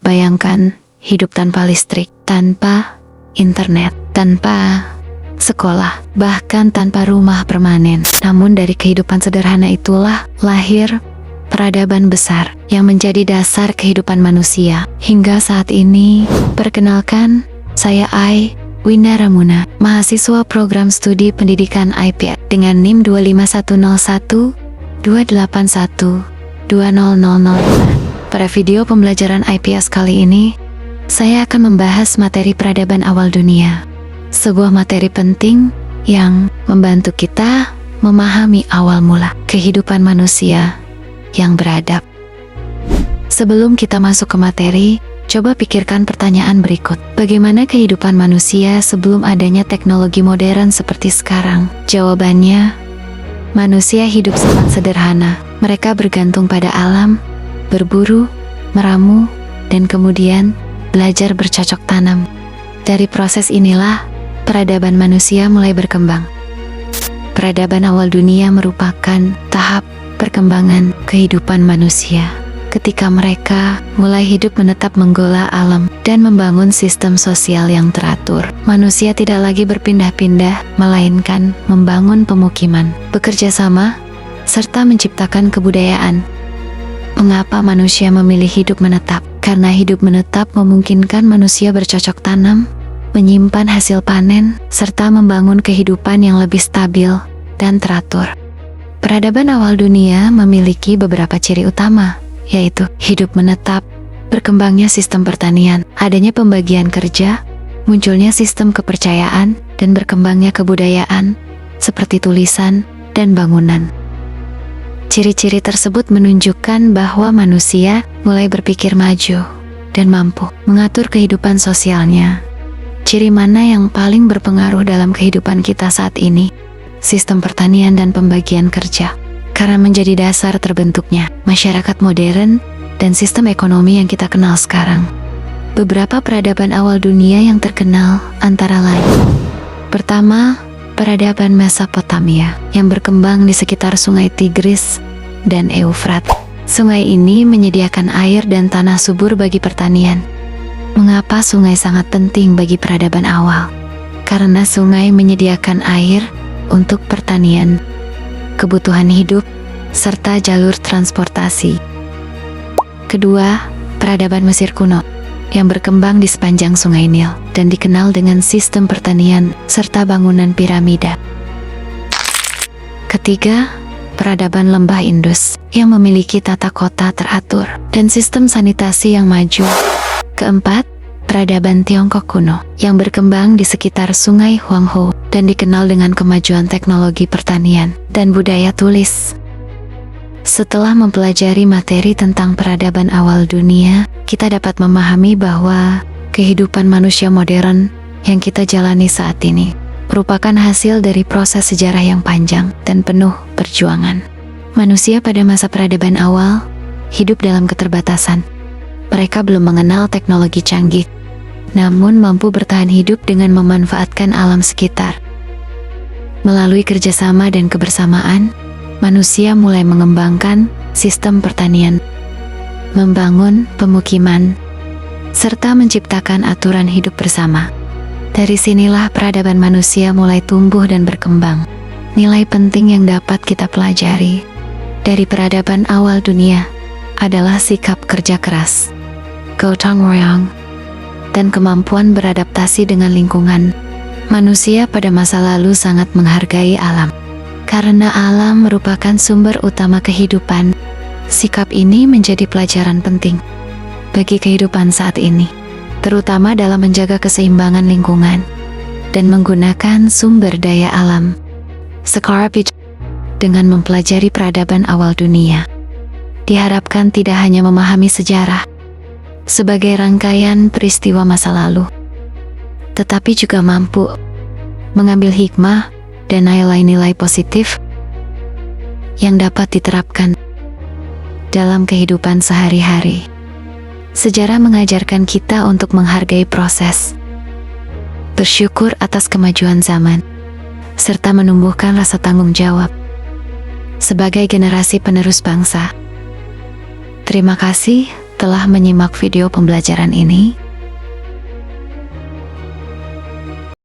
Bayangkan hidup tanpa listrik, tanpa internet, tanpa sekolah, bahkan tanpa rumah permanen. Namun dari kehidupan sederhana itulah lahir peradaban besar yang menjadi dasar kehidupan manusia. Hingga saat ini, perkenalkan, saya Winda Ramuna, mahasiswa program studi pendidikan IP dengan NIM 25101 281 2000. Pada video pembelajaran IPS kali ini, saya akan membahas materi peradaban awal dunia. Sebuah materi penting yang membantu kita memahami awal mula kehidupan manusia yang beradab. Sebelum kita masuk ke materi, coba pikirkan pertanyaan berikut. Bagaimana kehidupan manusia sebelum adanya teknologi modern seperti sekarang? Jawabannya, manusia hidup sangat sederhana. Mereka bergantung pada alam, berburu, meramu, dan kemudian belajar bercocok tanam. Dari proses inilah, peradaban manusia mulai berkembang. Peradaban awal dunia merupakan tahap perkembangan kehidupan manusia. Ketika mereka mulai hidup menetap menggola alam dan membangun sistem sosial yang teratur. Manusia tidak lagi berpindah-pindah, melainkan membangun pemukiman, bekerja sama, serta menciptakan kebudayaan. Mengapa manusia memilih hidup menetap? Karena hidup menetap memungkinkan manusia bercocok tanam, menyimpan hasil panen, serta membangun kehidupan yang lebih stabil dan teratur. Peradaban awal dunia memiliki beberapa ciri utama, yaitu hidup menetap, berkembangnya sistem pertanian, adanya pembagian kerja, munculnya sistem kepercayaan, dan berkembangnya kebudayaan, seperti tulisan dan bangunan. Ciri-ciri tersebut menunjukkan bahwa manusia mulai berpikir maju dan mampu mengatur kehidupan sosialnya. Ciri mana yang paling berpengaruh dalam kehidupan kita saat ini? Sistem pertanian dan pembagian kerja. Karena menjadi dasar terbentuknya masyarakat modern dan sistem ekonomi yang kita kenal sekarang. Beberapa peradaban awal dunia yang terkenal antara lain. Pertama, peradaban Mesopotamia yang berkembang di sekitar sungai Tigris dan Eufrat. Sungai ini menyediakan air dan tanah subur bagi pertanian. Mengapa sungai sangat penting bagi peradaban awal? Karena sungai menyediakan air untuk pertanian, kebutuhan hidup, serta jalur transportasi. Kedua, peradaban Mesir kuno yang berkembang di sepanjang sungai Nil dan dikenal dengan sistem pertanian serta bangunan piramida. Ketiga, peradaban lembah Indus yang memiliki tata kota teratur dan sistem sanitasi yang maju. Keempat, peradaban Tiongkok kuno yang berkembang di sekitar sungai Huanghe dan dikenal dengan kemajuan teknologi pertanian dan budaya tulis. Setelah mempelajari materi tentang peradaban awal dunia, kita dapat memahami bahwa kehidupan manusia modern yang kita jalani saat ini merupakan hasil dari proses sejarah yang panjang dan penuh perjuangan. Manusia pada masa peradaban awal hidup dalam keterbatasan. Mereka belum mengenal teknologi canggih, namun mampu bertahan hidup dengan memanfaatkan alam sekitar. Melalui kerjasama dan kebersamaan, manusia mulai mengembangkan sistem pertanian, membangun pemukiman, serta menciptakan aturan hidup bersama. Dari sinilah peradaban manusia mulai tumbuh dan berkembang. Nilai penting yang dapat kita pelajari dari peradaban awal dunia adalah sikap kerja keras, gotong royong, dan kemampuan beradaptasi dengan lingkungan. Manusia pada masa lalu sangat menghargai alam. Karena alam merupakan sumber utama kehidupan, sikap ini menjadi pelajaran penting bagi kehidupan saat ini, terutama dalam menjaga keseimbangan lingkungan dan menggunakan sumber daya alam. Dengan mempelajari peradaban awal dunia, diharapkan tidak hanya memahami sejarah sebagai rangkaian peristiwa masa lalu, tetapi juga mampu mengambil hikmah dan nilai-nilai positif yang dapat diterapkan dalam kehidupan sehari-hari. Sejarah mengajarkan kita untuk menghargai proses, bersyukur atas kemajuan zaman, serta menumbuhkan rasa tanggung jawab sebagai generasi penerus bangsa. Terima kasih telah menyimak video pembelajaran ini.